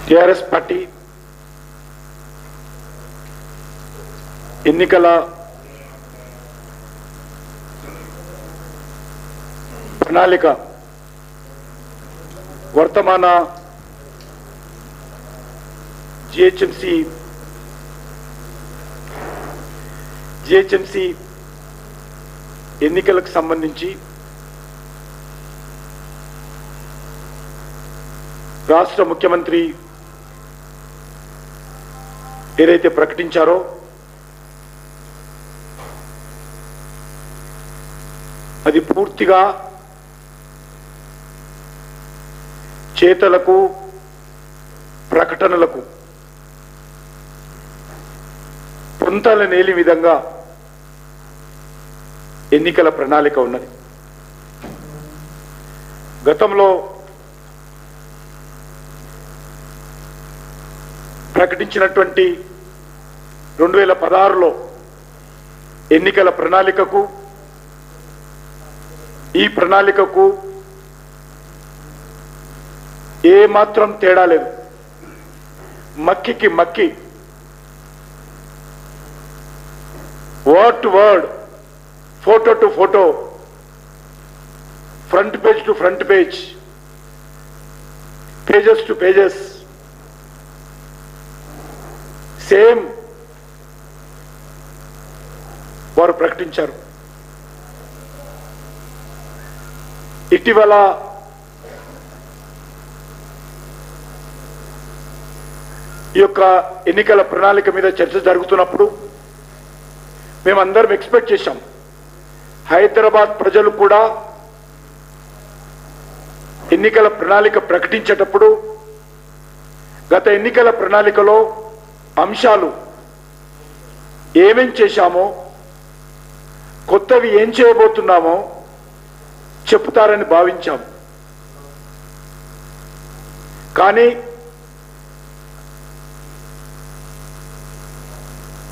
TRS party ఎన్నికల ప్రణాళిక వర్తమాన జిహెచ్ఎంసి ఎన్నికలకు సంబంధించి రాష్ట్ర ముఖ్యమంత్రి ఏదైతే ప్రకటించారో అది పూర్తిగా చేతలకు ప్రకటనలకు పొంతల నేలి విధంగా ఎన్నికల ప్రణాళిక ఉన్నది. గతంలో ప్రకటించినటువంటి 2016లో ఎన్నికల ప్రణాళికకు ఈ ప్రణాళికకు ఏ మాత్రం తేడా లేదు. మక్కికి మక్కి word to word, photo to photo, front page to front page, pages to pages same వారు ప్రకటించారు. ఇటీవల ఈ యొక్క ఎన్నికల ప్రణాళిక మీద చర్చ జరుగుతున్నప్పుడు మేమందరం ఎక్స్పెక్ట్ చేశాం, హైదరాబాద్ ప్రజలు కూడా ఎన్నికల ప్రణాళిక ప్రకటించేటప్పుడు గత ఎన్నికల ప్రణాళికలో అంశాలు ఏమేం చేశామో, కొత్తవి ఏం చేయబోతున్నామో చెప్తారని భావించాం. కానీ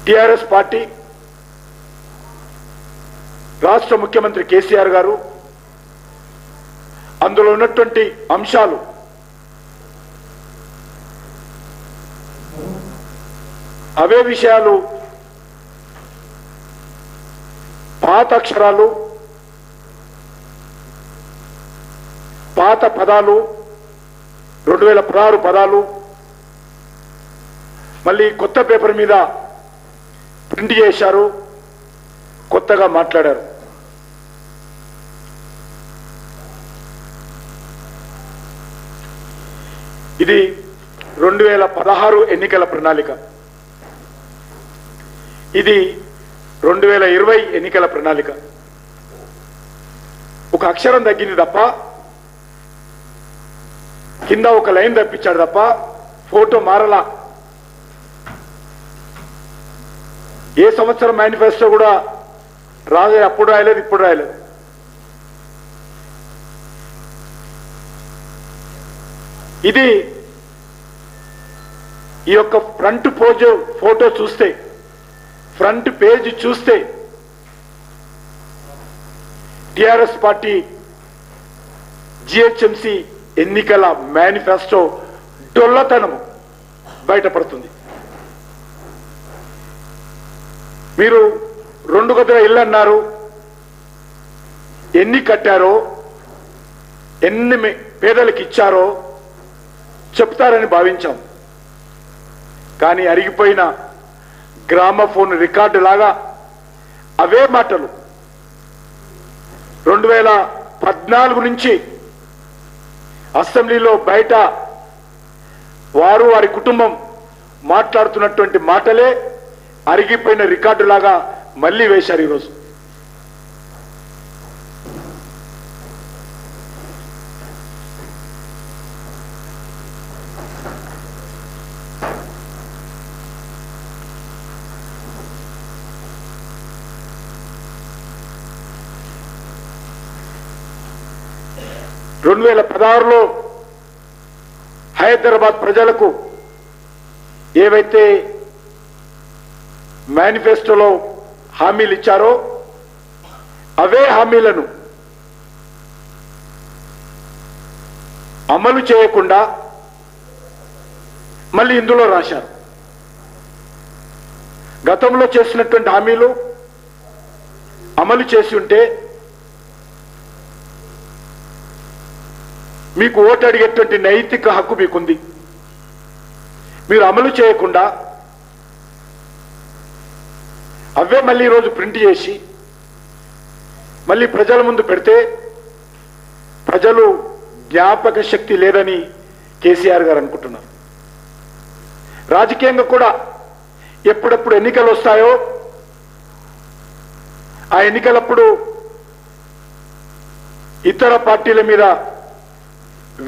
టిఆర్ఎస్ పార్టీ, రాష్ట్ర ముఖ్యమంత్రి కేసీఆర్ గారు అందులో ఉన్నటువంటి అంశాలు అవే విషయాలు, పాత అక్షరాలు, పాత పదాలు, 2016 పదాలు మళ్ళీ కొత్త పేపర్ మీద ప్రింట్ చేశారు, కొత్తగా మాట్లాడారు. ఇది 2016 ఎన్నికల ప్రణాళిక. ఇది 2020 ఎన్నికల ప్రణాళిక. ఒక అక్షరం తగ్గింది తప్ప, కింద ఒక లైన్ తప్పించాడు తప్ప ఫోటో మారలా. ఏ సంవత్సరం మేనిఫెస్టో కూడా రాజే అప్పుడు రాయలేదు, ఇప్పుడు రాయలేదు. ఇది ఈ యొక్క ఫ్రంట్ ఫోటో చూస్తే, ఫ్రంట్ పేజ్ చూస్తే టిఆర్ఎస్ పార్టీ జిహెచ్ఎంసి ఎన్నికల మేనిఫెస్టో డొల్లతనము బయటపడుతుంది. మీరు 2 గదుల ఇల్లు అన్నారు, ఎన్ని కట్టారో, ఎన్ని పేదలకు ఇచ్చారో చెప్తారని భావించాం. కానీ అరిగిపోయిన గ్రామఫోన్ రికార్డు లాగా అవే మాటలు 2014 నుంచి అసెంబ్లీలో బయట వారి కుటుంబం మాట్లాడుతున్నటువంటి మాటలే అరిగిపోయిన రికార్డు లాగా మళ్ళీ వేశారు ఈరోజు. రెండు 2016లో హైదరాబాద్ ప్రజలకు ఏవైతే మేనిఫెస్టోలో హామీలు ఇచ్చారో అవే హామీలను అమలు చేయకుండా మళ్ళీ ఇందులో రాశారు, గతంలో చేసినటువంటి హామీలు అమలు చేసి ఉంటే మీకు ఓటు అడిగేటువంటి నైతిక హక్కు మీకుంది. మీరు అమలు చేయకుండా అవే మళ్ళీ ఈరోజు ప్రింట్ చేసి మళ్ళీ ప్రజల ముందు పెడితే ప్రజలు జ్ఞాపక శక్తి లేదని కేసీఆర్ గారు అనుకుంటున్నారు. రాజకీయంగా కూడా ఎప్పుడెప్పుడు ఎన్నికలు వస్తాయో ఆ ఎన్నికలప్పుడు ఇతర పార్టీల మీద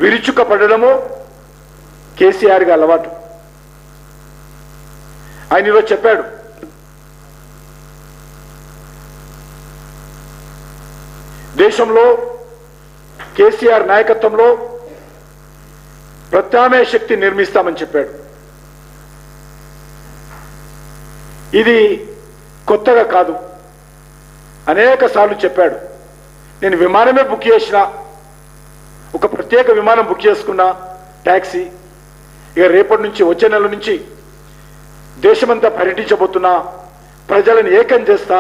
విరుచుక పడడము కేసీఆర్ గారి అలవాటు. ఆయన ఈరోజు చెప్పాడు, దేశంలో కేసీఆర్ నాయకత్వంలో ప్రత్యామ్నాయ శక్తి నిర్మిస్తామని చెప్పాడు. ఇది కొత్తగా కాదు, అనేక సార్లు చెప్పాడు. నేను విమానమే బుక్ చేసిన, ఒక ప్రత్యేక విమానం బుక్ చేసుకున్నా, ట్యాక్సీ. ఇక రేపటి నుంచి వచ్చే నెల నుంచి దేశమంతా పర్యటించబోతున్నా, ప్రజలను ఏకం చేస్తా.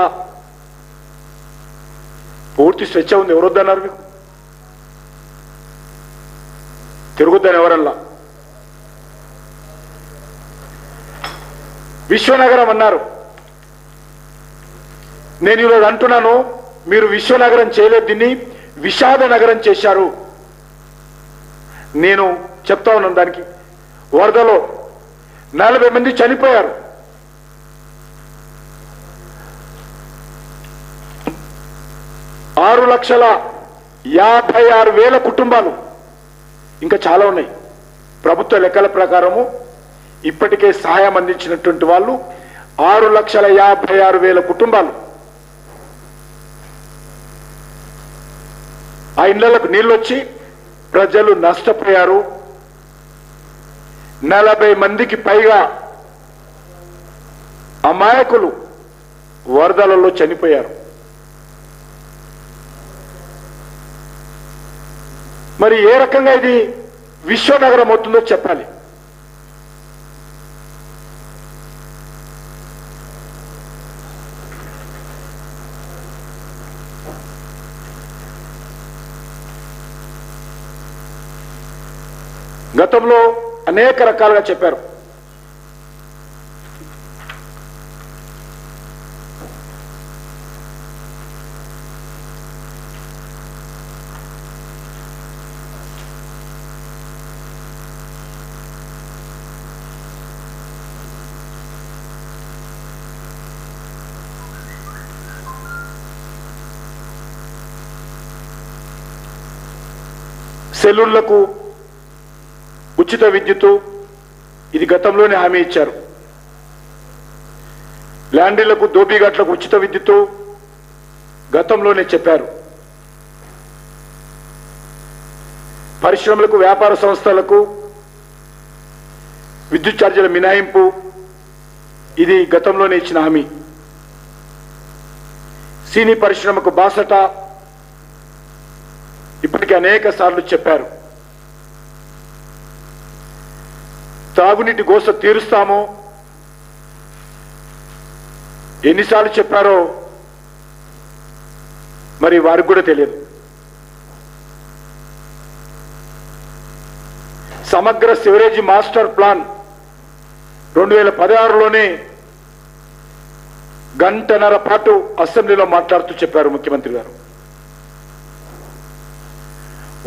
పూర్తి స్వేచ్ఛ ఉంది. ఎవరొద్దన్నారు మీకు? తిరుగుద్దని ఎవరల్లా? విశ్వనగరం అన్నారు. నేను ఈరోజు అంటున్నాను, మీరు విశ్వనగరం చేయలేదు, దీన్ని విషాద నగరం చేశారు. నేను చెప్తా ఉన్నాను, దానికి వరదలో 40 మంది చనిపోయారు. ఆరు 6,56,000 కుటుంబాలు, ఇంకా చాలా ఉన్నాయి. ప్రభుత్వ లెక్కల ప్రకారము ఇప్పటికే సహాయం అందించినటువంటి వాళ్ళు 6,56,000 కుటుంబాలు. ఆ ఇళ్లకు నీళ్ళు వచ్చి ప్రజలు నష్టపోయారు. 40 మందికి పైగా అమాయకులు వరదలలో చనిపోయారు. మరి ఏ రకంగా ఇది విశ్వనగరం అవుతుందో చెప్పాలి. గతంలో అనేక రకాలుగా చెప్పారు. సెలూన్లకు ఉచిత విద్యుత్తు, ఇది గతంలోనే హామీ ఇచ్చారు. ల్యాండ్రీలకు, దోబీఘాట్లకు ఉచిత విద్యుత్తు గతంలోనే చెప్పారు. పరిశ్రమలకు, వ్యాపార సంస్థలకు విద్యుత్ ఛార్జీల మినహాయింపు, ఇది గతంలోనే ఇచ్చిన హామీ. సినీ పరిశ్రమకు బాసట ఇప్పటికే అనేక సార్లు చెప్పారు. తాగునీటి గోస తీరుస్తామో ఎన్నిసార్లు చెప్పారో మరి వారికి కూడా తెలియదు. సమగ్ర సివరేజీ మాస్టర్ ప్లాన్ 2016లోనే గంటన్నర పాటు అసెంబ్లీలో మాట్లాడుతూ చెప్పారు ముఖ్యమంత్రి గారు.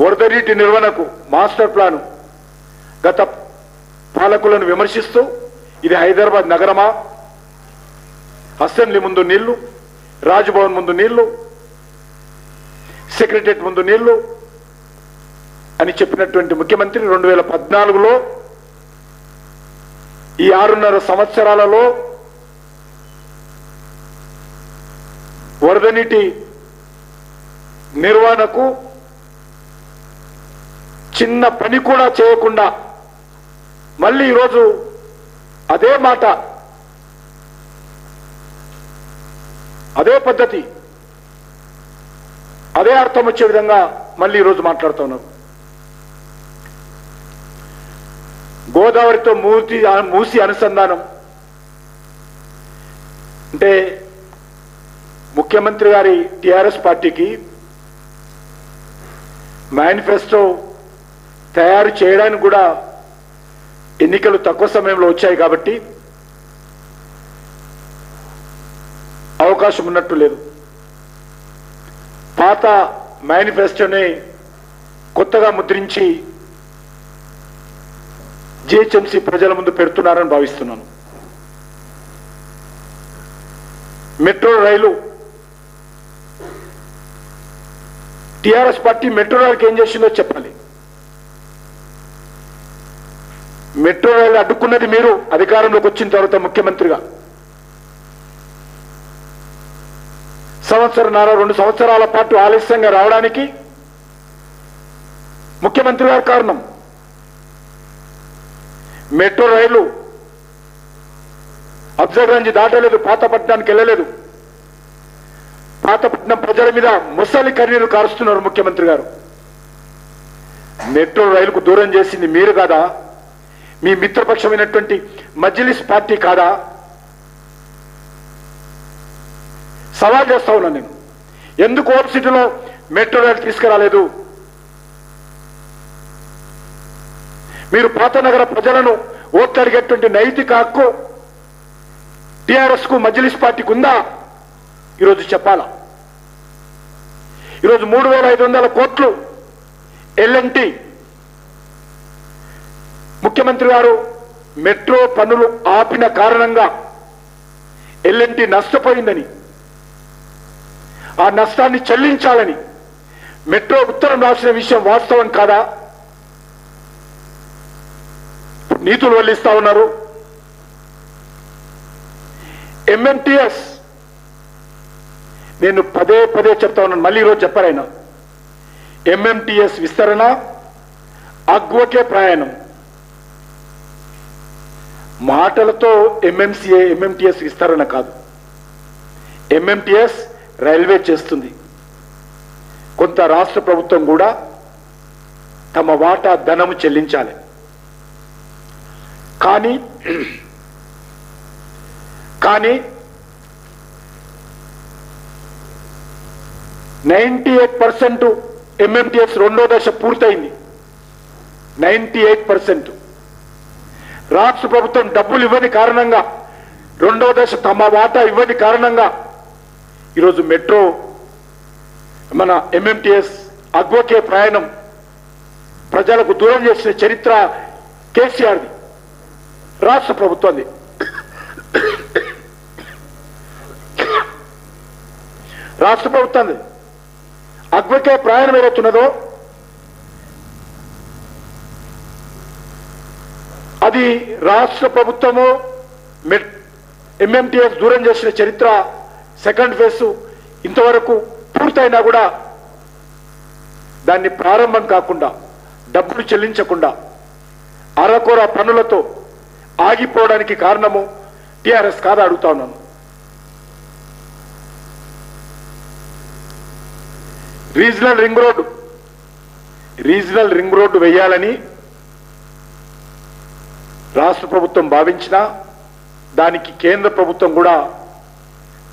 వరద నీటి నిర్వహణకు మాస్టర్ ప్లాన్ గత పాలకులను విమర్శిస్తూ, ఇది హైదరాబాద్ నగరమా, అసెంబ్లీ ముందు నీళ్లు, రాజ్భవన్ ముందు నీళ్లు, సెక్రటరియట్ ముందు నీళ్లు అని చెప్పినటువంటి ముఖ్యమంత్రి 2014లో ఈ 6.5 సంవత్సరాలలో వరద నీటి నిర్వహణకు చిన్న పని కూడా చేయకుండా మళ్ళీ ఈరోజు అదే మాట, అదే పద్ధతి, అదే అర్థం వచ్చే విధంగా మళ్ళీ ఈరోజు మాట్లాడుతూ ఉన్నారు. గోదావరితో మూసి అనుసంధానం అంటే ముఖ్యమంత్రి గారి టిఆర్ఎస్ పార్టీకి మేనిఫెస్టో తయారు చేయడానికి కూడా ఎన్నికలు తక్కువ సమయంలో వచ్చాయి కాబట్టి అవకాశం ఉన్నట్టు లేదు. పాత మేనిఫెస్టోని కొత్తగా ముద్రించి జిహెచ్ఎంసీ ప్రజల ముందు పెడుతున్నారని భావిస్తున్నాను. మెట్రో రైలు టిఆర్ఎస్ పార్టీ మెట్రో రైలుకి ఏం చేసిందో చెప్పాలి. మెట్రో రైలు అడ్డుకున్నది మీరు అధికారంలోకి వచ్చిన తర్వాత ముఖ్యమంత్రిగా. సంవత్సరంన్నర 2 సంవత్సరాల పాటు ఆలస్యంగా రావడానికి ముఖ్యమంత్రి గారు కారణం. మెట్రో రైలు అఫ్జల్గంజ్ దాటలేదు, పాతపట్నానికి వెళ్ళలేదు. పాతపట్నం ప్రజల మీద ముసలి కన్నీరు కారుస్తున్నారు ముఖ్యమంత్రి గారు. మెట్రో రైలుకు దూరం చేసింది మీరు కాదా? మీ మిత్రపక్షమైనటువంటి మజ్లిస్ పార్టీ కాదా? సవాల్ చేస్తా ఉన్నాను నేను. ఎందుకు ఓల్డ్ సిటీలో మెట్రో రైలు తీసుకురాలేదు? మీరు పాత నగర ప్రజలను ఓట్లు అడిగేటువంటి నైతిక హక్కు టిఆర్ఎస్ కు మజ్లిస్ పార్టీకి ఉందా? ఈరోజు చెప్పాలా. ఈరోజు 3,500 కోట్లు ఎల్ఎన్టీ ముఖ్యమంత్రి గారు మెట్రో పనులు ఆపిన కారణంగా ఎల్ఎన్టీ నష్టపోయిందని, ఆ నష్టాన్ని చెల్లించాలని మెట్రో ఉత్తరం రాసిన విషయం వాస్తవం కాదా? నీతులు వల్లిస్తా ఉన్నారు. ఎంఎంటీఎస్ నేను పదే చెప్తా ఉన్నాను, మళ్ళీ ఈరోజు చెప్పారైనా. ఎంఎంటీఎస్ విస్తరణ అగ్వకే ప్రయాణం. మాటలతో ఎంఎంటీఎస్ విస్తరణ కాదు. ఎంఎంటీఎస్ రైల్వే చేస్తుంది. కొంత రాష్ట్ర ప్రభుత్వం కూడా తమ వాటా ధనము చెల్లించాలి. కానీ 98% ఎంఎంటీఎస్ 2వ దశ పూర్తయింది. 98% రాష్ట్ర ప్రభుత్వం డబ్బులు ఇవ్వని కారణంగా, 2వ దశ తమ వాటా ఇవ్వని కారణంగా ఈరోజు మెట్రో మన ఎంఎంటీఎస్ అగ్వకే ప్రయాణం ప్రజలకు దూరం చేసిన చరిత్ర కేసీఆర్ది, రాష్ట్ర ప్రభుత్వంది. రాష్ట్ర ప్రభుత్వంది అగ్వకే ప్రయాణం ఏదవుతున్నదో అది రాష్ట్ర ప్రభుత్వము ఎంఎంటీఎస్ దూరం చేసిన చరిత్ర. సెకండ్ ఫేజ్ ఇంతవరకు పూర్తయినా కూడా దాన్ని ప్రారంభం కాకుండా, డబ్బులు చెల్లించకుండా అరకొర పనులతో ఆగిపోవడానికి కారణము టిఆర్ఎస్ కాదా అడుగుతా ఉన్నాను. రీజనల్ రింగ్ రోడ్డు వేయాలని రాష్ట్ర ప్రభుత్వం భావించినా దానికి కేంద్ర ప్రభుత్వం కూడా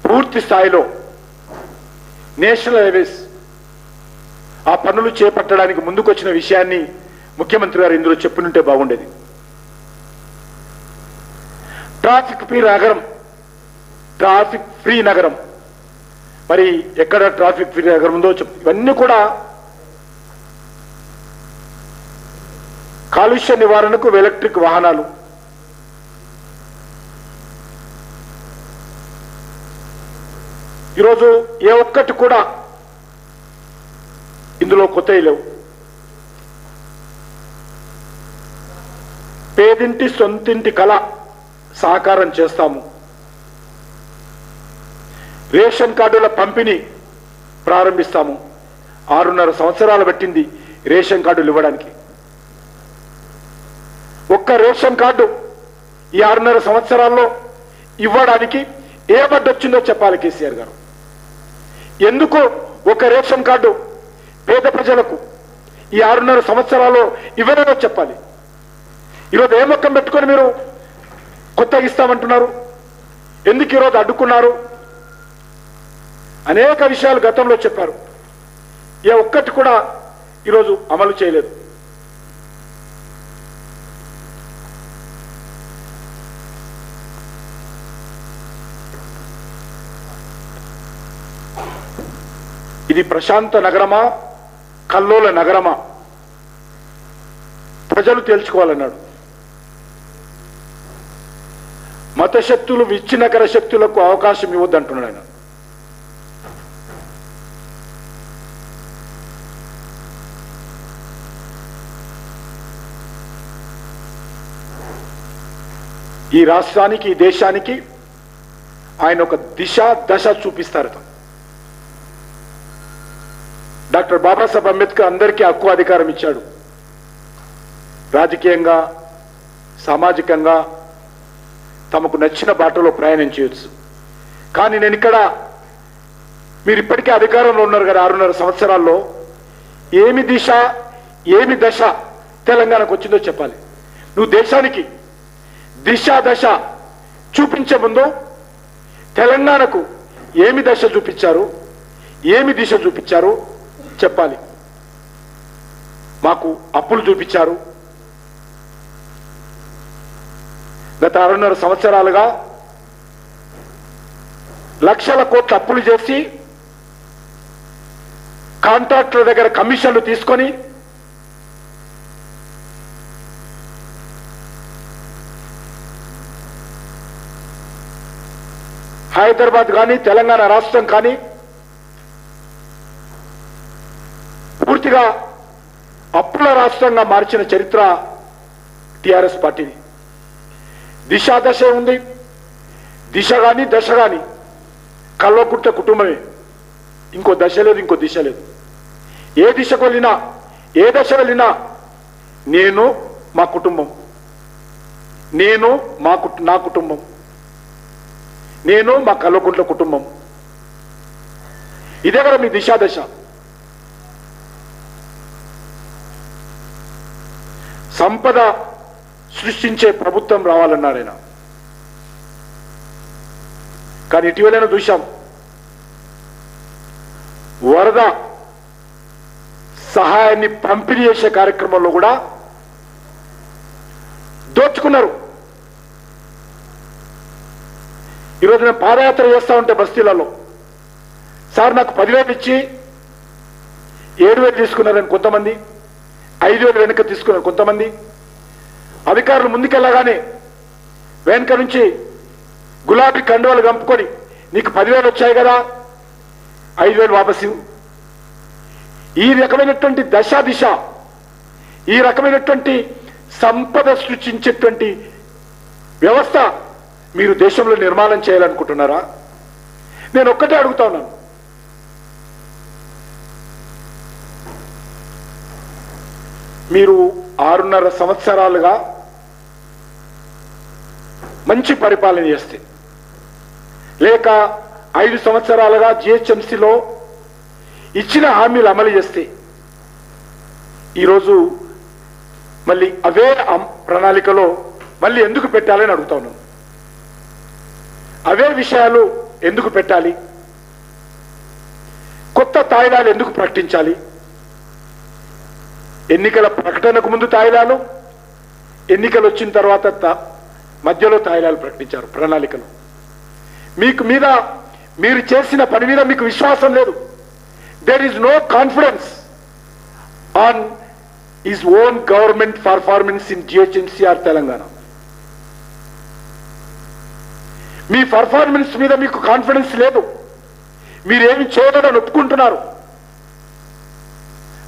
పూర్తి స్థాయిలో నేషనల్ హైవేస్ ఆ పనులు చేపట్టడానికి ముందుకొచ్చిన విషయాన్ని ముఖ్యమంత్రి గారు ఇందులో చెప్పినుంటే బాగుండేది. ట్రాఫిక్ ఫ్రీ నగరం మరి ఎక్కడ ట్రాఫిక్ ఫ్రీ నగరం ఉందో ఇవన్నీ కూడా కాలుష్య నివారణకు ఎలక్ట్రిక్ వాహనాలు, ఈరోజు ఏ ఒక్కటి కూడా ఇందులో కొత్తవి లేవు. పేదింటి సొంతింటి కళ సాకారం చేస్తాము. రేషన్ కార్డుల పంపిణీ ప్రారంభిస్తాము. 6.5 సంవత్సరాలు పట్టింది రేషన్ కార్డులు ఇవ్వడానికి. ఒక్క రేషన్ కార్డు ఈ 6.5 సంవత్సరాల్లో ఇవ్వడానికి ఏ బడ్డొచ్చిందో చెప్పాలి కేసీఆర్ గారు. ఎందుకు ఒక రేషన్ కార్డు పేద ప్రజలకు ఈ 6.5 సంవత్సరాల్లో ఇవ్వలేదో చెప్పాలి. ఈరోజు ఏ మొక్కం పెట్టుకొని మీరు కొత్తగా ఇస్తామంటున్నారు? ఎందుకు ఈరోజు అడ్డుకున్నారు? అనేక విషయాలు గతంలో చెప్పారు. ఏ ఒక్కటి కూడా ఈరోజు అమలు చేయలేదు. ఇది ప్రశాంత నగరమా, కల్లోల నగరమా? ప్రజలు తేల్చుకోవాలన్నాడు. మత శక్తులు విచ్ఛిన్నకర శక్తులకు అవకాశం ఇవ్వద్దంటున్నాడు ఆయన. ఈ రాష్ట్రానికి, ఈ దేశానికి ఆయన ఒక దిశ దశ చూపిస్తారట. డాక్టర్ బాబాసాహెబ్ అంబేద్కర్ అందరికీ హక్కు అధికారం ఇచ్చాడు. రాజకీయంగా, సామాజికంగా తమకు నచ్చిన బాటలో ప్రయాణం చేయొచ్చు. కానీ నేను ఇక్కడ, మీరు ఇప్పటికే అధికారంలో ఉన్నారు కదా, 6.5 సంవత్సరాల్లో ఏమి దిశ, ఏమి దశ తెలంగాణకు వచ్చిందో చెప్పాలి. నువ్వు దేశానికి దిశ దశ చూపించే ముందు తెలంగాణకు ఏమి దశ చూపించారు, ఏమి దిశ చూపించారు చెప్పాలి. మాకు అప్పులు చూపించారు. గత 6.5 సంవత్సరాలుగా లక్షల కోట్ల అప్పులు చేసి కాంట్రాక్టుల దగ్గర కమిషన్లు తీసుకొని హైదరాబాద్ కానీ, తెలంగాణ రాష్ట్రం కానీ పూర్తిగా అప్పుల రాష్ట్రంగా మార్చిన చరిత్ర టిఆర్ఎస్ పార్టీది. దిశ దశ ఉంది. దిశ కానీ దశ కానీ కల్వకుంట్ల కుటుంబమే. ఇంకో దశ లేదు, ఇంకో దిశ లేదు. ఏ దిశకు వెళ్ళినా, ఏ దశ వెళ్ళినా నేను, మా కుటుంబం, నేను, నా కుటుంబం, నేను, మా కల్వకుంట్ల కుటుంబం. ఇదే కదా మీ దిశా దశ. సంపద సృష్టించే ప్రభుత్వం రావాలన్నారు ఆయన. కానీ ఇటీవలైనా చూశాం, వరద సహాయాన్ని పంపిణీ చేసే కార్యక్రమంలో కూడా దోచుకున్నారు. ఈరోజు నేను పాదయాత్ర చేస్తా ఉంటే బస్తీలలో, సార్ నాకు 10,000 ఇచ్చి 7,000 తీసుకున్నారని కొంతమంది, 5,000 వెనుక తీసుకున్నారు కొంతమంది. అధికారులు ముందుకెళ్ళగానే వెనుక నుంచి గులాబీ కండువాలు కలుపుకొని నీకు 10,000 వచ్చాయి కదా, 5,000 వాపసు. ఈ రకమైనటువంటి దశ దిశ, ఈ రకమైనటువంటి సంపద సృష్టించేటువంటి వ్యవస్థ మీరు దేశంలో నిర్మాణం చేయాలనుకుంటున్నారా? నేను ఒక్కటే అడుగుతా ఉన్నాను. మీరు 6.5 సంవత్సరాలుగా మంచి పరిపాలన చేస్తే, లేక 5 సంవత్సరాలుగా జిహెచ్ఎంసీలో ఇచ్చిన హామీలు అమలు చేస్తే, ఈరోజు మళ్ళీ అవే ప్రణాళికలో మళ్ళీ ఎందుకు పెట్టాలని అడుగుతా ఉన్నాను. అవే విషయాలు ఎందుకు పెట్టాలి? కొత్త తాయిలాలు ఎందుకు ప్రకటించాలి? ఎన్నికల ప్రకటనకు ముందు తాయిలాలు, ఎన్నికలు వచ్చిన తర్వాత మధ్యలో తాయిలాలు ప్రకటించారు ప్రణాళికలు. మీకు మీద, మీరు చేసిన పని మీద మీకు విశ్వాసం లేదు. There is no confidence on his own government performance in GHMC or Telangana. మీ పర్ఫార్మెన్స్ మీద మీకు కాన్ఫిడెన్స్ లేదు. మీరేమి చేయలేదని ఒప్పుకుంటున్నారు.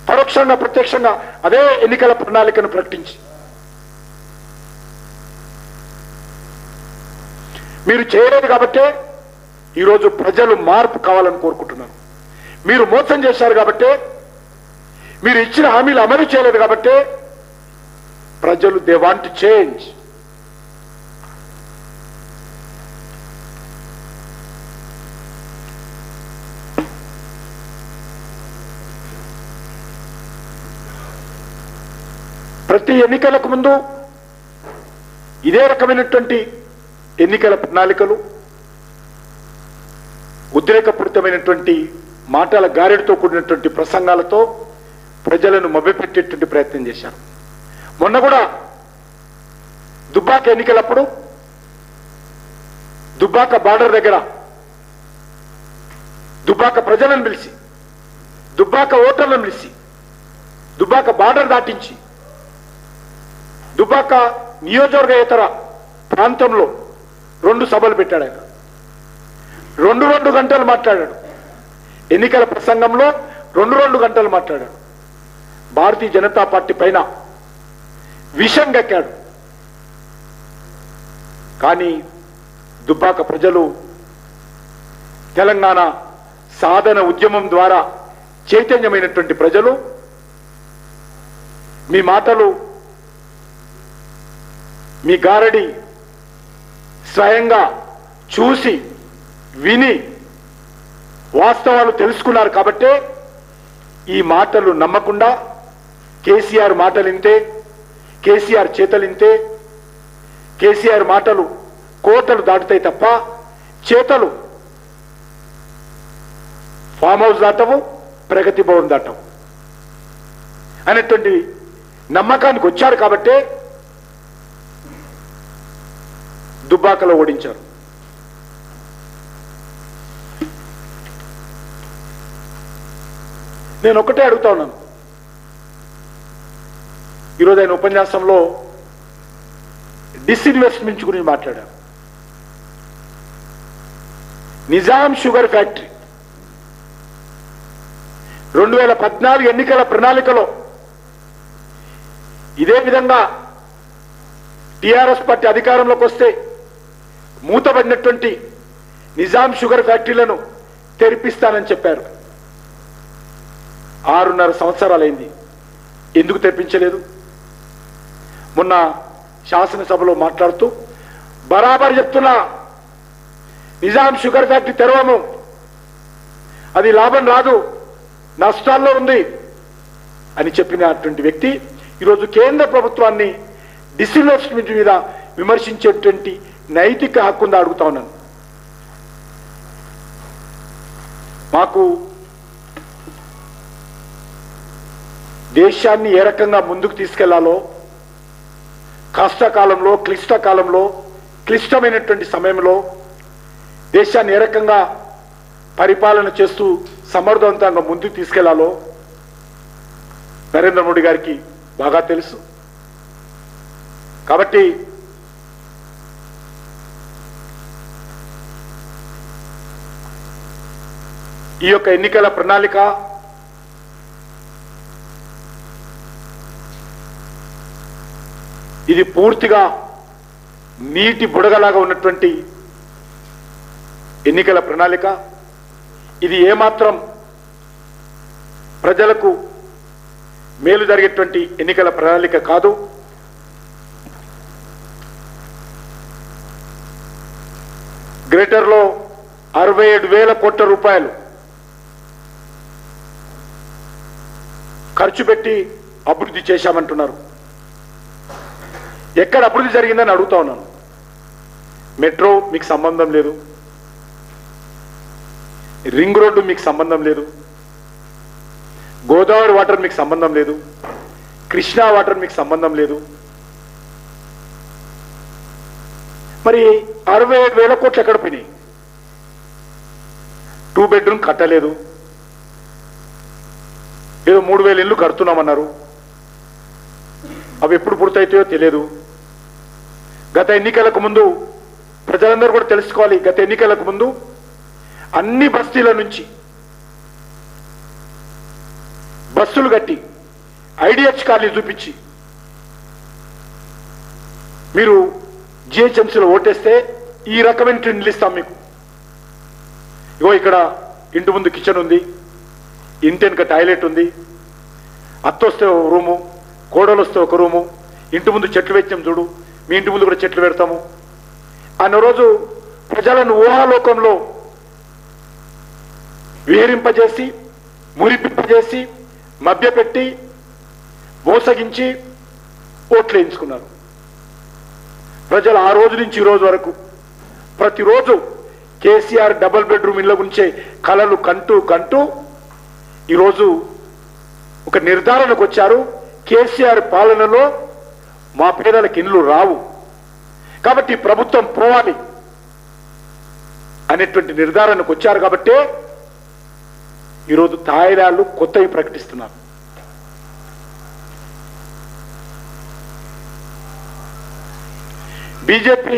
పరోక్షంగా, ప్రత్యక్షంగా అదే ఎన్నికల ప్రణాళికను ప్రకటించి మీరు చేయలేదు కాబట్టే ఈరోజు ప్రజలు మార్పు కావాలని కోరుకుంటున్నారు. మీరు మోసం చేశారు కాబట్టే, మీరు ఇచ్చిన హామీలు అమలు చేయలేదు కాబట్టే ప్రజలు దే వాంట్ చేంజ్. ప్రతి ఎన్నికలకు ముందు ఇదే రకమైనటువంటి ఎన్నికల ప్రణాళికలు, ఉద్రేకపూరితమైనటువంటి మాటల గారెడితో కూడినటువంటి ప్రసంగాలతో ప్రజలను మభ్యపెట్టేటువంటి ప్రయత్నం చేశారు. మొన్న కూడా దుబ్బాక ఎన్నికలప్పుడు దుబ్బాక బార్డర్ దగ్గర దుబ్బాక ప్రజలను పిలిచి, దుబ్బాక ఓటర్లను పిలిచి, దుబ్బాక బార్డర్ దాటించి దుబ్బాక నియోజకవర్గేతర ప్రాంతంలో 2 సభలు పెట్టాడు. ఆయన 2 గంటలు మాట్లాడాడు. ఎన్నికల ప్రసంగంలో 2 గంటలు మాట్లాడాడు. భారతీయ జనతా పార్టీ పైన విషం గక్కాడు. కానీ దుబ్బాక ప్రజలు తెలంగాణ సాధన ఉద్యమం ద్వారా చైతన్యమైనటువంటి ప్రజలు మీ మాటలు, మీ గారడి స్వయంగా చూసి విని వాస్తవాలు తెలుసుకున్నారు. కాబట్టే ఈ మాటలు నమ్మకుండా కేసీఆర్ మాటలింతే, కేసీఆర్ చేతలింతే, కేసీఆర్ మాటలు కోటలు దాటుతాయి తప్ప చేతలు ఫామ్ హౌస్ దాటవు, ప్రగతి భవన్ దాటవు అనేటువంటి నమ్మకానికి వచ్చారు. కాబట్టే దుబ్బాకలో ఓడించారు. నేను ఒకటే అడుగుతా ఉన్నాను. ఈరోజు ఆయన ఉపన్యాసంలో డిస్ఇన్వెస్ట్మెంట్ గురించి మాట్లాడారు. నిజాం షుగర్ ఫ్యాక్టరీ 2014 ఎన్నికల ప్రణాళికలో ఇదే విధంగా టిఆర్ఎస్ పార్టీ అధికారంలోకి వస్తే మూతబడినటువంటి నిజాం షుగర్ ఫ్యాక్టరీలను తెరిపిస్తానని చెప్పారు. 6.5 సంవత్సరాలైంది. ఎందుకు తెరిపించలేదు? మొన్న శాసనసభలో మాట్లాడుతూ బరాబర్ చెప్తున్నా, నిజాం షుగర్ ఫ్యాక్టరీ తెరవము, అది లాభం రాదు, నష్టాల్లో ఉంది అని చెప్పినటువంటి వ్యక్తి ఈరోజు కేంద్ర ప్రభుత్వాన్ని డిస్ఇన్వెస్ట్మెంట్ మీద విమర్శించేటువంటి నైతిక హక్కుందా అడుగుతా ఉన్నాను. మాకు దేశాన్ని ఏ రకంగా ముందుకు తీసుకెళ్లాలో, కష్టకాలంలో, క్లిష్టకాలంలో, క్లిష్టమైనటువంటి సమయంలో దేశాన్ని ఏ రకంగా పరిపాలన చేస్తూ సమర్థవంతంగా ముందుకు తీసుకెళ్లాలో నరేంద్ర మోడీ గారికి బాగా తెలుసు. కాబట్టి ఈ యొక్క ఎన్నికల ప్రణాళిక ఇది పూర్తిగా నీటి బుడగలాగా ఉన్నటువంటి ఎన్నికల ప్రణాళిక. ఇది ఏమాత్రం ప్రజలకు మేలు జరిగేటువంటి ఎన్నికల ప్రణాళిక కాదు. గ్రేటర్లో 67,000 కోట్ల రూపాయలు ఖర్చు పెట్టి అభివృద్ధి చేశామంటున్నారు. ఎక్కడ అభివృద్ధి జరిగిందని అడుగుతా ఉన్నాను. మెట్రో మీకు సంబంధం లేదు, రింగ్ రోడ్డు మీకు సంబంధం లేదు, గోదావరి వాటర్ మీకు సంబంధం లేదు, కృష్ణా వాటర్ మీకు సంబంధం లేదు. మరి 67,000 కోట్లు ఎక్కడ పోయినాయి? 2 బెడ్రూమ్ కట్టలేదు, ఏదో 3,000 ఇళ్ళు కడుతున్నామన్నారు. అవి ఎప్పుడు పూర్తయితాయో తెలియదు. గత ఎన్నికలకు ముందు ప్రజలందరూ కూడా తెలుసుకోవాలి, గత ఎన్నికలకు ముందు అన్ని బస్తీల నుంచి బస్సులు కట్టి ఐడిహెచ్ కాలనీ చూపించి మీరు జిహెచ్ఎంసీలో ఓటేస్తే ఈ రకమైన ఇండ్లు ఇస్తాం మీకు. ఇగో ఇక్కడ ఇంటి ముందు కిచెన్ ఉంది, ఇంటి వెనుక టాయిలెట్ ఉంది, అత్తొస్తే ఒక రూము, కోడలు వస్తే ఒక రూము, ఇంటి ముందు చెట్లు పెట్టాం చూడు, మీ ఇంటి ముందు కూడా చెట్లు పెడతాము అన్న రోజు ప్రజలను ఊహాలోకంలో విహరింపజేసి, మురిపింపజేసి, మభ్యపెట్టి, మోసగించి ఓట్లు వేయించుకున్నారు. ప్రజలు ఆ రోజు నుంచి ఈ రోజు వరకు ప్రతిరోజు కేసీఆర్ డబుల్ బెడ్రూమ్ ఇళ్ళ గురించే కలలు కంటూ ఈరోజు ఒక నిర్ధారణకు వచ్చారు. కేసీఆర్ పాలనలో మా పేదలకు ఇండ్లు రావు, కాబట్టి ప్రభుత్వం పోవాలి అనేటువంటి నిర్ధారణకు వచ్చారు. కాబట్టి ఈరోజు తాయిలాలు కొత్తవి ప్రకటిస్తున్నారు. బీజేపీ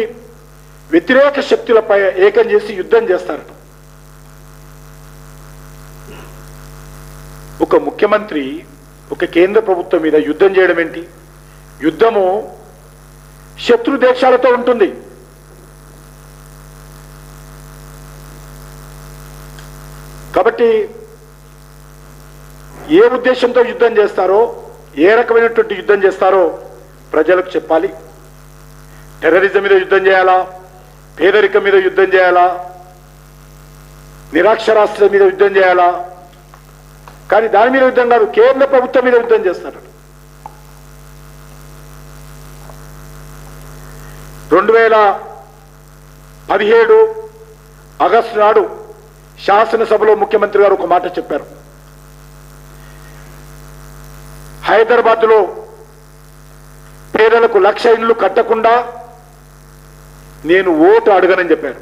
వ్యతిరేక శక్తులపై ఏకం చేసి యుద్ధం చేస్తారట. ఒక ముఖ్యమంత్రి ఒక కేంద్ర ప్రభుత్వం మీద యుద్ధం చేయడం ఏంటి? యుద్ధము శత్రు దేశాలతో ఉంటుంది. కాబట్టి ఏ ఉద్దేశంతో యుద్ధం చేస్తారో, ఏ రకమైనటువంటి యుద్ధం చేస్తారో ప్రజలకు చెప్పాలి. టెర్రరిజం మీద యుద్ధం చేయాలా, పేదరికం మీద యుద్ధం చేయాలా, నిరాక్షరాస్యత మీద యుద్ధం చేయాలా? కానీ దాని మీద యుద్ధం కాదు, కేంద్ర ప్రభుత్వం మీద యుద్ధం చేస్తారు. 2017 ఆగస్టు నాడు శాసనసభలో ముఖ్యమంత్రి గారు ఒక మాట చెప్పారు. హైదరాబాద్లో పేదలకు 1,00,000 ఇండ్లు కట్టకుండా నేను ఓటు అడగనని చెప్పారు.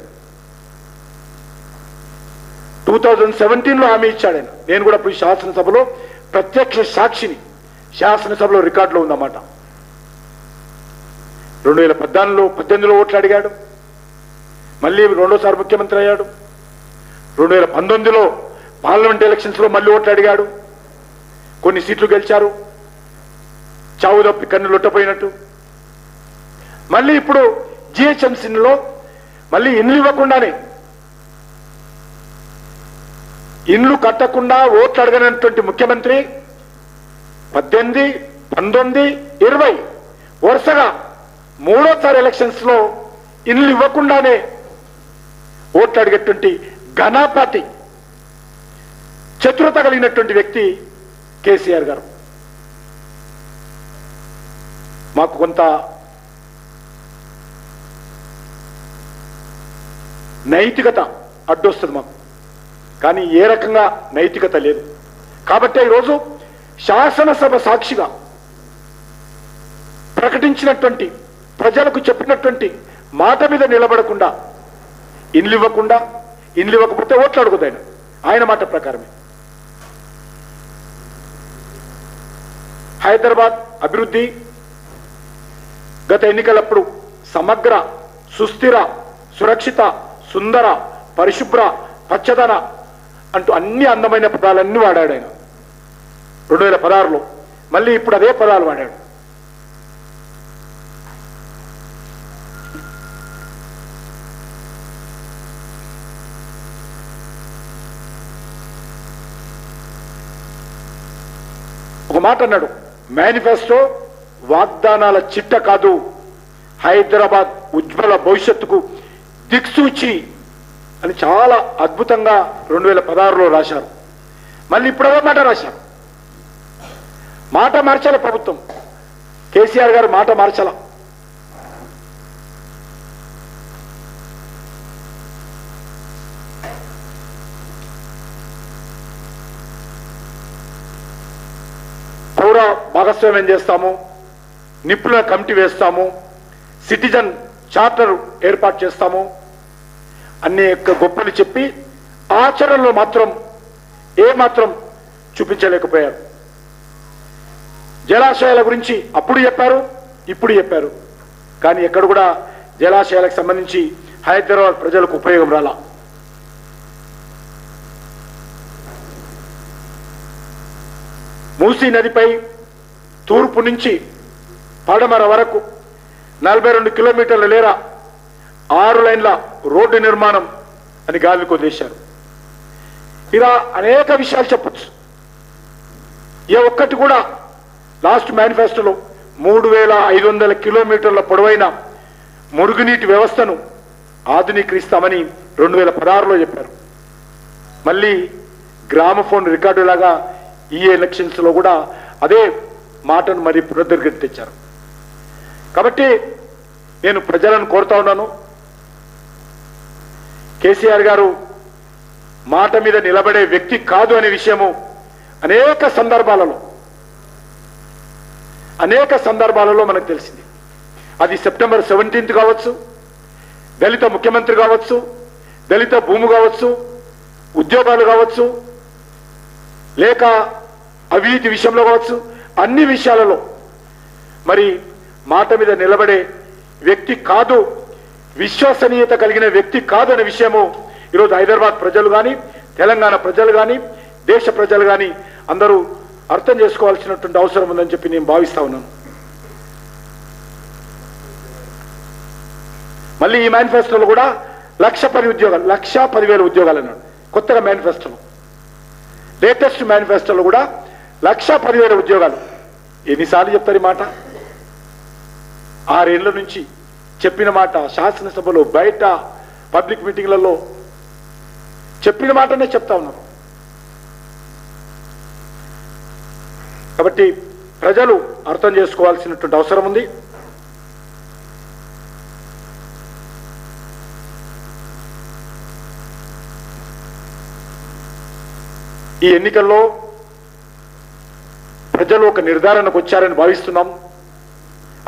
2017లో హామీ ఇచ్చాడు ఆయన. నేను కూడా ఇప్పుడు శాసనసభలో ప్రత్యక్ష సాక్షిని, శాసనసభలో రికార్డులో ఉందన్నమాట. 2018లో ఓట్లు అడిగాడు, మళ్ళీ రెండోసారి ముఖ్యమంత్రి అయ్యాడు. 2019లో పార్లమెంట్ ఎలక్షన్స్లో మళ్ళీ ఓట్లు అడిగాడు, కొన్ని సీట్లు గెలిచారు, చావు తప్పి కన్ను లొట్టపోయినట్టు. మళ్ళీ ఇప్పుడు జిహెచ్ఎంసీలో మళ్ళీ ఇండ్లు ఇవ్వకుండానే, ఇండ్లు కట్టకుండా ఓట్లు అడగనటువంటి ముఖ్యమంత్రి 18, 19, 20 వరుసగా మూడోసారి ఎలక్షన్స్ లో ఇండ్లు ఇవ్వకుండానే ఓట్లు అడిగేటువంటి ఘనాపాటి చతురత కలిగినటువంటి వ్యక్తి కేసీఆర్ గారు. మాకు కొంత నైతికత అడ్డొస్తుంది మాకు, కానీ ఏ రకంగా నైతికత లేదు. కాబట్టి ఈరోజు శాసనసభ సాక్షిగా ప్రకటించినటువంటి, ప్రజలకు చెప్పినటువంటి మాట మీద నిలబడకుండా, ఇండ్లు ఇవ్వకపోతే ఓట్లు అడుగుతాయన, ఆయన మాట ప్రకారమే. హైదరాబాద్ అభివృద్ధి గత ఎన్నికలప్పుడు సమగ్ర, సుస్థిర, సురక్షిత, సుందర, పరిశుభ్ర, పచ్చదన అంటూ అన్ని అందమైన పదాలన్నీ వాడాడు ఆయన 2016లో. మళ్ళీ ఇప్పుడు అదే పదాలు వాడాడు. ఒక మాట అన్నాడు, మేనిఫెస్టో వాగ్దానాల చిట్ట కాదు, హైదరాబాద్ ఉజ్వల భవిష్యత్తుకు దిక్సూచి అని చాలా అద్భుతంగా 2016లో రాశారు. మళ్ళీ ఇప్పుడు అదే మాట రాశారు. మాట మార్చాల ప్రభుత్వం, కేసీఆర్ గారు మాట మార్చాల. పౌర భాగస్వామ్యం చేస్తాము, నిపుణుల కమిటీ వేస్తాము, సిటిజన్ చార్టర్ ఏర్పాటు చేస్తాము, అన్ని గొప్పలు చెప్పి ఆచరణలో మాత్రం ఏమాత్రం చూపించలేకపోయారు. జలాశయాల గురించి అప్పుడు చెప్పారు, ఇప్పుడు చెప్పారు, కానీ ఎక్కడ కూడా జలాశయాలకు సంబంధించి హైదరాబాద్ ప్రజలకు ఉపయోగం రాలా. మూసీ నదిపై తూర్పు నుంచి పడమర వరకు 42 కిలోమీటర్ల లేర 6 లైన్ల రోడ్డు నిర్మాణం అని గాలికి వదిలేశారు. ఇలా అనేక విషయాలు చెప్పచ్చు. ఏ ఒక్కటి కూడా లాస్ట్ మేనిఫెస్టోలో 3500 కిలోమీటర్ల పొడవైన మురుగునీటి వ్యవస్థను ఆధునీకరిస్తామని 2016లో చెప్పారు. మళ్ళీ గ్రామఫోన్ రికార్డు లాగా ఈ ఎలక్షన్స్ లో కూడా అదే మాటను మరి పునరుద్ధరించి తెచ్చారు. కాబట్టి నేను ప్రజలను కోరుతా ఉన్నాను, కేసీఆర్ గారు మాట మీద నిలబడే వ్యక్తి కాదు అనే విషయము అనేక సందర్భాలలో మనకు తెలిసింది. అది సెప్టెంబర్ 17 కావచ్చు, దళిత ముఖ్యమంత్రి కావచ్చు, దళిత భూమి కావచ్చు, ఉద్యోగాలు కావచ్చు, లేక అవినీతి విషయంలో కావచ్చు, అన్ని విషయాలలో మరి మాట మీద నిలబడే వ్యక్తి కాదు, విశ్వసనీయత కలిగిన వ్యక్తి కాదు అనే విషయము ఈరోజు హైదరాబాద్ ప్రజలు కానీ, తెలంగాణ ప్రజలు కానీ, దేశ ప్రజలు కానీ అందరూ అర్థం చేసుకోవాల్సినటువంటి అవసరం ఉందని చెప్పి నేను భావిస్తా ఉన్నాను. మళ్ళీ ఈ మేనిఫెస్టోలో కూడా 1,10,000 ఉద్యోగాలు అన్నాడు కొత్తగా మేనిఫెస్టోలో. లేటెస్ట్ మేనిఫెస్టోలో కూడా 1,10,000 ఉద్యోగాలు. ఎన్నిసార్లు చెప్తారు ఈ మాట? 6 ఏళ్ల నుంచి చెప్పిన మాట శాసనసభలో, బయట పబ్లిక్ మీటింగ్లలో చెప్పిన మాటనే చెప్తా ఉన్నారు. కాబట్టి ప్రజలు అర్థం చేసుకోవాల్సినటువంటి అవసరం ఉంది. ఈ ఎన్నికల్లో ప్రజలు ఒక నిర్ధారణకు వచ్చారని భావిస్తున్నాం.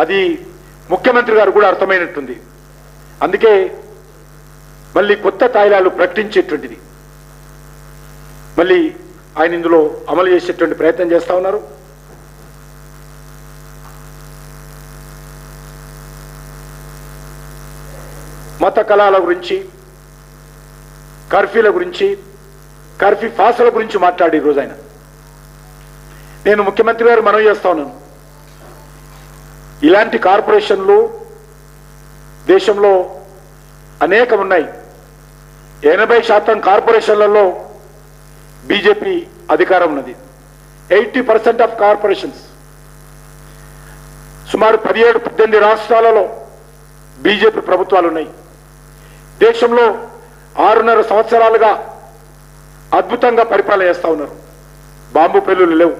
అది ముఖ్యమంత్రి గారు కూడా అర్థమైనట్టుంది. అందుకే మళ్ళీ కొత్త తాయిలాలు ప్రకటించేటువంటిది మళ్ళీ ఆయన ఇందులో అమలు చేసేటువంటి ప్రయత్నం చేస్తా ఉన్నారు. మత కళాల గురించి, కర్ఫ్యూల గురించి, కర్ఫ్యూ ఫాసల గురించి మాట్లాడి ఈరోజు ఆయన, నేను ముఖ్యమంత్రి గారు మనవి చేస్తా ఉన్నాను, ఇలాంటి కార్పొరేషన్లు దేశంలో అనేకం ఉన్నాయి. 80% కార్పొరేషన్లలో బీజేపీ అధికారం ఉన్నది. 80% ఆఫ్ కార్పొరేషన్స్, సుమారు 17-18 రాష్ట్రాలలో బీజేపీ ప్రభుత్వాలు ఉన్నాయి. దేశంలో 6.5 సంవత్సరాలుగా అద్భుతంగా పరిపాలన చేస్తూ ఉన్నారు. బాంబు పెళ్లులు లేవు.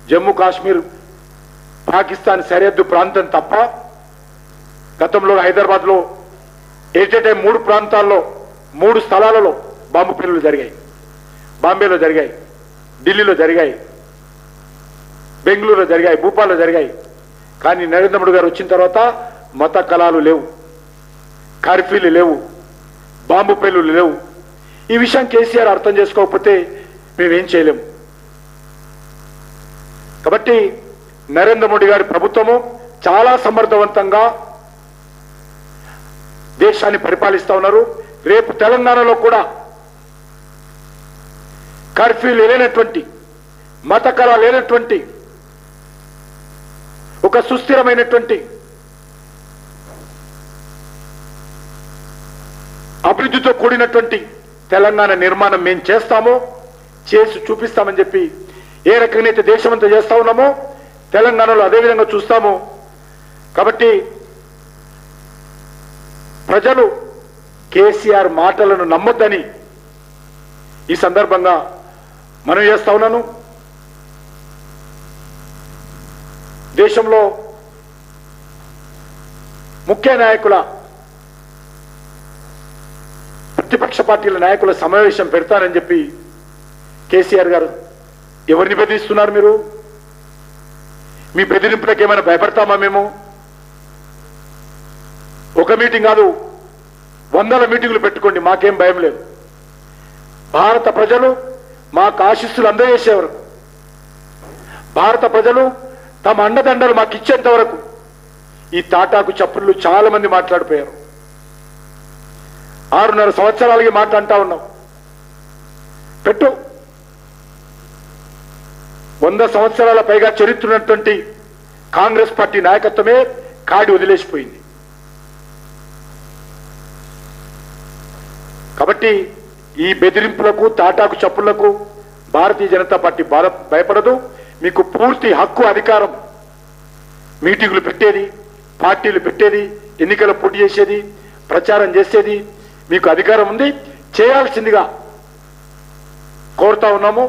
జమ్మూ కాశ్మీర్ పాకిస్తాన్ సరిహద్దు ప్రాంతం తప్ప గతంలో హైదరాబాద్లో ఎట్ ఏ టైం 3 ప్రాంతాల్లో 3 స్థలాలలో బాంబు పెళ్లులు జరిగాయి. బాంబేలో జరిగాయి, ఢిల్లీలో జరిగాయి, బెంగళూరులో జరిగాయి, భూపాల్లో జరిగాయి. కానీ నరేంద్ర మోడీ గారు వచ్చిన తర్వాత మత కళాలు లేవు, కర్ఫ్యూలు లేవు, బాంబు పెళ్లులు లేవు. ఈ విషయం కేసీఆర్ అర్థం చేసుకోకపోతే మేమేం చేయలేము. కాబట్టి నరేంద్ర మోడీ గారి ప్రభుత్వము చాలా సమర్థవంతంగా దేశాన్ని పరిపాలిస్తా ఉన్నారు. రేపు తెలంగాణలో కూడా కర్ఫ్యూలు లేనటువంటి, మత కళ లేనటువంటి, ఒక సుస్థిరమైనటువంటి అభివృద్ధితో కూడినటువంటి తెలంగాణ నిర్మాణం మేము చేస్తామో, చేసి చూపిస్తామని చెప్పి ఏ రకంగా అయితే దేశమంతా చేస్తా ఉన్నామో తెలంగాణలో అదేవిధంగా చూస్తాము. కాబట్టి ప్రజలు కేసీఆర్ మాటలను నమ్మొద్దని ఈ సందర్భంగా మనవి చేస్తా ఉన్నాను. దేశంలో ముఖ్య నాయకుల, ప్రతిపక్ష పార్టీల నాయకుల సమావేశం పెడతారని చెప్పి కేసీఆర్ గారు ఎవరిని బెదిరిస్తున్నారు? మీరు మీ బెదిరింపులకు ఏమైనా భయపడతామా మేము? ఒక మీటింగ్ కాదు, 100 మీటింగులు పెట్టుకోండి, మాకేం భయం లేదు. భారత ప్రజలు మాకు ఆశీస్సులు అందజేసే వరకు, భారత ప్రజలు తమ అండదండలు మాకు ఇచ్చేంత వరకు ఈ తాటాకు చప్పుళ్ళు చాలా మంది మాట్లాడిపోయారు. 6.5 సంవత్సరాలకి మాట అంటా ఉన్నాం. పెట్టు, 100 సంవత్సరాల పైగా చరిత్ర ఉన్నటువంటి కాంగ్రెస్ పార్టీ నాయకత్వమే కాడి వదిలేసిపోయింది. కాబట్టి ఈ బెదిరింపులకు, తాటాకు చప్పుళ్లకు భారతీయ జనతా పార్టీ భయపడదు. మీకు పూర్తి హక్కు, అధికారం, మీటింగులు పెట్టేది, పార్టీలు పెట్టేది, ఎన్నికల పోటీ చేసేది, ప్రచారం చేసేది మీకు అధికారం ఉంది. చేయాల్సిందిగా కోరుతా ఉన్నాము.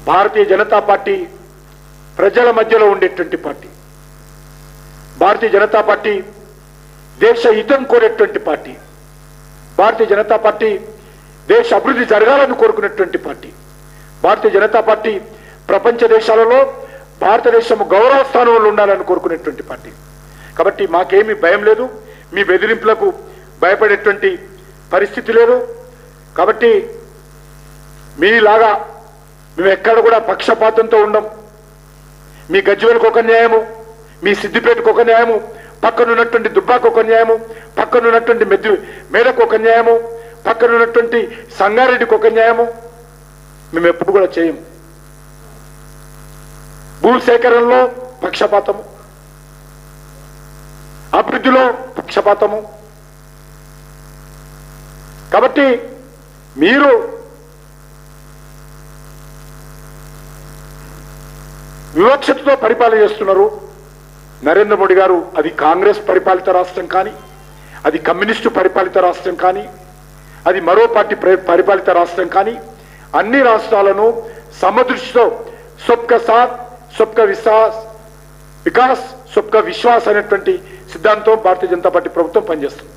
భారతీయ జనతా పార్టీ ప్రజల మధ్యలో ఉండేటువంటి పార్టీ. భారతీయ జనతా పార్టీ దేశ హితం కోరేటువంటి పార్టీ. భారతీయ జనతా పార్టీ దేశ అభివృద్ధి జరగాలని కోరుకునేటువంటి పార్టీ. భారతీయ జనతా పార్టీ ప్రపంచ దేశాలలో భారతదేశం గౌరవ స్థానంలో ఉండాలని కోరుకునేటువంటి పార్టీ. కాబట్టి మాకేమీ భయం లేదు, మీ బెదిరింపులకు భయపడేటువంటి పరిస్థితి లేదు. కాబట్టి మీలాగా మేము ఎక్కడ కూడా పక్షపాతంతో ఉండం. మీ గజ్వేలకు ఒక న్యాయము, మీ సిద్దిపేటకు ఒక న్యాయము, పక్కనున్నటువంటి దుబ్బాకు ఒక న్యాయము, పక్కనున్నటువంటి మేరకు ఒక న్యాయము, పక్కనున్నటువంటి సంగారెడ్డికి ఒక న్యాయము మేము ఎప్పుడు కూడా చేయము. భూ సేకరణలో పక్షపాతము, అభివృద్ధిలో పక్షపాతము. కాబట్టి మీరు వివక్షతతో పరిపాలన చేస్తున్నారు. నరేంద్ర మోడీ గారు అది కాంగ్రెస్ పరిపాలిత రాష్ట్రం కానీ, అది కమ్యూనిస్టు పరిపాలిత రాష్ట్రం కానీ, అది మరో పార్టీ పరిపాలిత రాష్ట్రం కానీ, అన్ని రాష్ట్రాలను సమదృష్టితో సబ్కా సాత్ సబ్కా వికాస్ సబ్కా విశ్వాస్ అనేటువంటి సిద్ధాంతం భారతీయ జనతా పార్టీ ప్రభుత్వం పనిచేస్తుంది.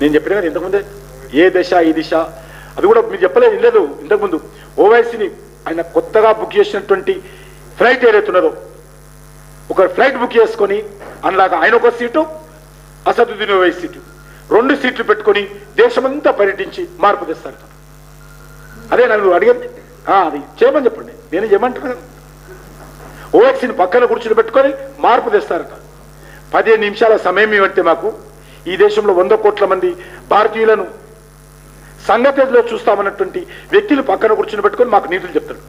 నేను చెప్పిన కదా ఇంతకుముందే, ఏ దశ ఈ దిశ అది కూడా మీరు చెప్పలేదు. లేదు, ఇంతకుముందు ఓవైసీని ఆయన కొత్తగా బుక్ చేసినటువంటి ఫ్లైట్ ఏదైతున్నదో ఒక ఫ్లైట్ బుక్ చేసుకొని అందులాగా ఆయన ఒక సీటు, అసదుద్దీన్ ఓవైసీ సీటు, 2 సీట్లు పెట్టుకొని దేశమంతా పర్యటించి మార్పు తెస్తారు. అదే నన్ను అడిగింది, అది చేయమని చెప్పండి, నేను చేయమంటున్నాను. ఓవైసీని పక్కన కూర్చుని పెట్టుకొని మార్పు తెస్తారట. 15 నిమిషాల సమయం ఇవ్వంటే మాకు ఈ దేశంలో 100 కోట్ల మంది భారతీయులను సంగతిలో చూస్తామన్నటువంటి వ్యక్తులు పక్కన కూర్చుని పెట్టుకొని మాకు నీతులు చెప్తారు.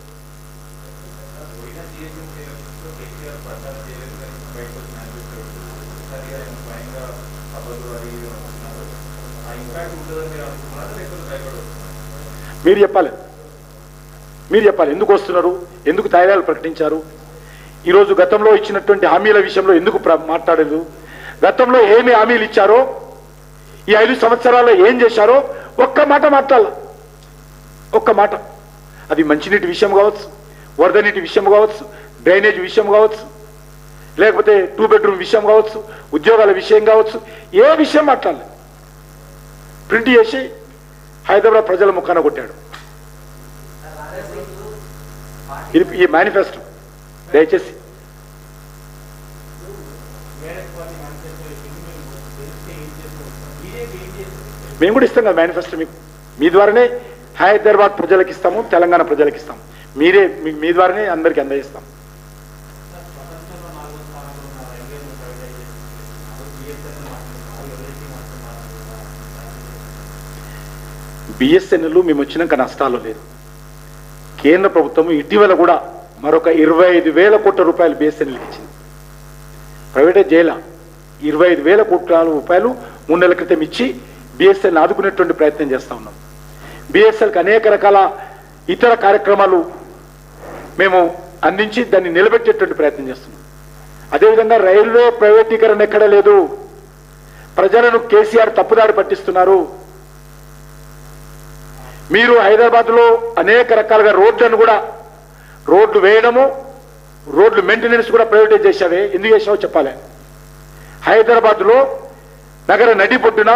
మీరు చెప్పాలి ఎందుకు వస్తున్నారు, ఎందుకు తాయిలాలు ప్రకటించారు, ఈరోజు గతంలో ఇచ్చినటువంటి హామీల విషయంలో ఎందుకు మాట్లాడలేదు, గతంలో ఏమి హామీలు ఇచ్చారో, ఈ 5 సంవత్సరాల్లో ఏం చేశారో ఒక్క మాట మాట్లాడాల. ఒక్క మాట. అది మంచినీటి విషయం కావచ్చు, వరద నీటి విషయం కావచ్చు, డ్రైనేజ్ విషయం కావచ్చు, లేకపోతే 2 బెడ్రూమ్ విషయం కావచ్చు, ఉద్యోగాల విషయం కావచ్చు, ఏ విషయం మాట్లాడలేదు. ప్రింట్ చేసి హైదరాబాద్ ప్రజల ముఖాన కొట్టాడు. ఇది ఈ మేనిఫెస్టో దయచేసి మేము కూడా ఇస్తాం కదా మేనిఫెస్టో మీకు. మీ ద్వారానే హైదరాబాద్ ప్రజలకు ఇస్తాము, తెలంగాణ ప్రజలకు ఇస్తాము. మీరే మీ ద్వారానే అందరికీ అందజేస్తాం. బిఎస్ఎన్ఎల్ మేము వచ్చినాక నష్టాలు లేదు. కేంద్ర ప్రభుత్వం ఇటీవల కూడా మరొక 25,000 కోట్ల రూపాయలు బిఎస్ఎన్ఎల్కి ఇచ్చింది. ప్రైవేటైజ్ చేయాల 25,000 కోట్ల రూపాయలు 3 నెలల క్రితం ఇచ్చి బిఎస్ఎన్ఎల్ ఆదుకునేటువంటి ప్రయత్నం చేస్తూ ఉన్నాం. బిఎస్ఎన్ఎల్కి అనేక రకాల ఇతర కార్యక్రమాలు మేము అందించి దాన్ని నిలబెట్టేటువంటి ప్రయత్నం చేస్తున్నాం. అదేవిధంగా రైల్వే ప్రైవేటీకరణ ఎక్కడ లేదు. ప్రజలను కేసీఆర్ తప్పుదారి పట్టిస్తున్నారు. మీరు హైదరాబాద్లో అనేక రకాలుగా రోడ్లు వేయడము, రోడ్లు మెయింటెనెన్స్ కూడా ప్రైవేటైజ్ చేశావే, ఎందుకు చేసావో చెప్పాలి. హైదరాబాద్లో నగర నడిబొడ్డున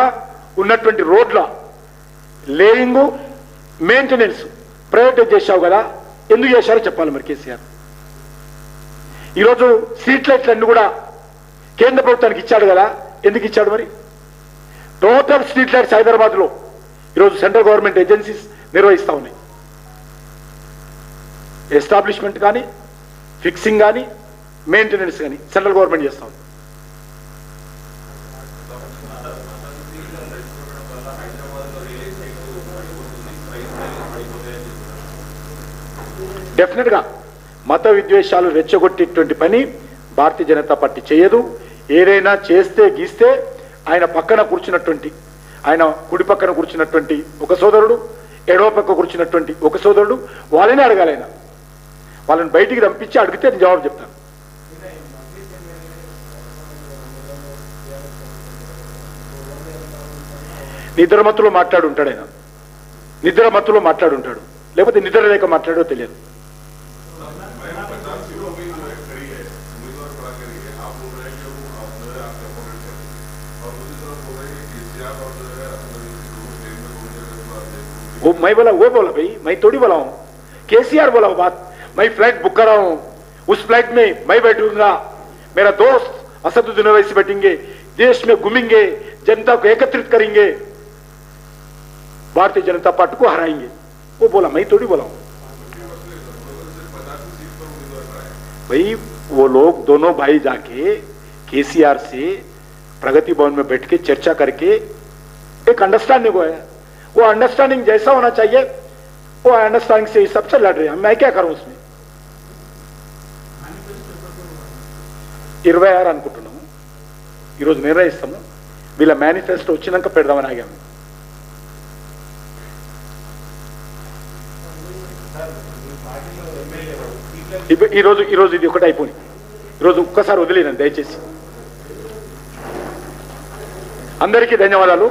ఉన్నటువంటి రోడ్ల లేయింగ్, మెయింటెనెన్స్ ప్రైవేటైజ్ చేశావు కదా, ఎందుకు చేశారో చెప్పాలి మరి కేసీఆర్. ఈరోజు స్ట్రీట్ లైట్లన్నీ కూడా కేంద్ర ప్రభుత్వానికి ఇచ్చాడు కదా, ఎందుకు ఇచ్చాడు మరి. టోటల్ స్ట్రీట్ లైట్స్ హైదరాబాద్లో ఈరోజు సెంట్రల్ గవర్నమెంట్ ఏజెన్సీస్ నిర్వహిస్తూ ఉన్నాయి. ఎస్టాబ్లిష్మెంట్ కానీ, ఫిక్సింగ్ కానీ, మెయింటెనెన్స్ కానీ సెంట్రల్ గవర్నమెంట్ చేస్తూ ఉంది. డెఫినెట్గా మత విద్వేషాలు రెచ్చగొట్టేటువంటి పని భారతీయ జనతా పార్టీ చేయదు. ఏదైనా చేస్తే గీస్తే ఆయన పక్కన కూర్చున్నటువంటి, ఆయన కుడి పక్కన కూర్చున్నటువంటి ఒక సోదరుడు, ఎడవ పక్క కూర్చున్నటువంటి ఒక సోదరుడు, వాళ్ళనే అడగాలి. ఆయన వాళ్ళని బయటికి పంపించి అడిగితే నేను జవాబు చెప్తాను. నిద్ర మత్తులో మాట్లాడుంటాడు ఆయన. నిద్ర మత్తులో మాట్లాడుంటాడు, లేకపోతే నిద్ర లేక మాట్లాడో తెలియదు. मैं बोला वो बोला भाई, मैं थोड़ी बोला हूं, केसीआर बोला वो बात. मैं फ्लाइट बुक कर रहा हूं, उस फ्लाइट में मैं बैठूंगा, मेरा दोस्त असदुद्दीन ओवैसी बैठेंगे, देश में घूमेंगे, जनता को एकत्रित करेंगे, भारतीय जनता पार्टी को हराएंगे. वो बोला, मैं थोड़ी बोला हूं भाई. वो लोग दोनों भाई जाके केसीआर से प्रगति भवन में बैठ के चर्चा करके एक अंडरस्टैंडिंग हुआ है. वो अंडरस्टैंडिंग जैसा होना चाहिए, वो अंडरस्टैंडिंग से सबसे लड़ रहे हैं. मैं क्या करूं उसमें? 26 అనుకుంటున్నాము ఈరోజు నిర్ణయిస్తాము. వీళ్ళ మేనిఫెస్టో వచ్చినాక పెడదామని ఆగాము. ఈరోజు ఇది ఒకటి అయిపోయింది. ఈరోజు ఒక్కసారి వదిలేనండి దయచేసి. అందరికీ ధన్యవాదాలు.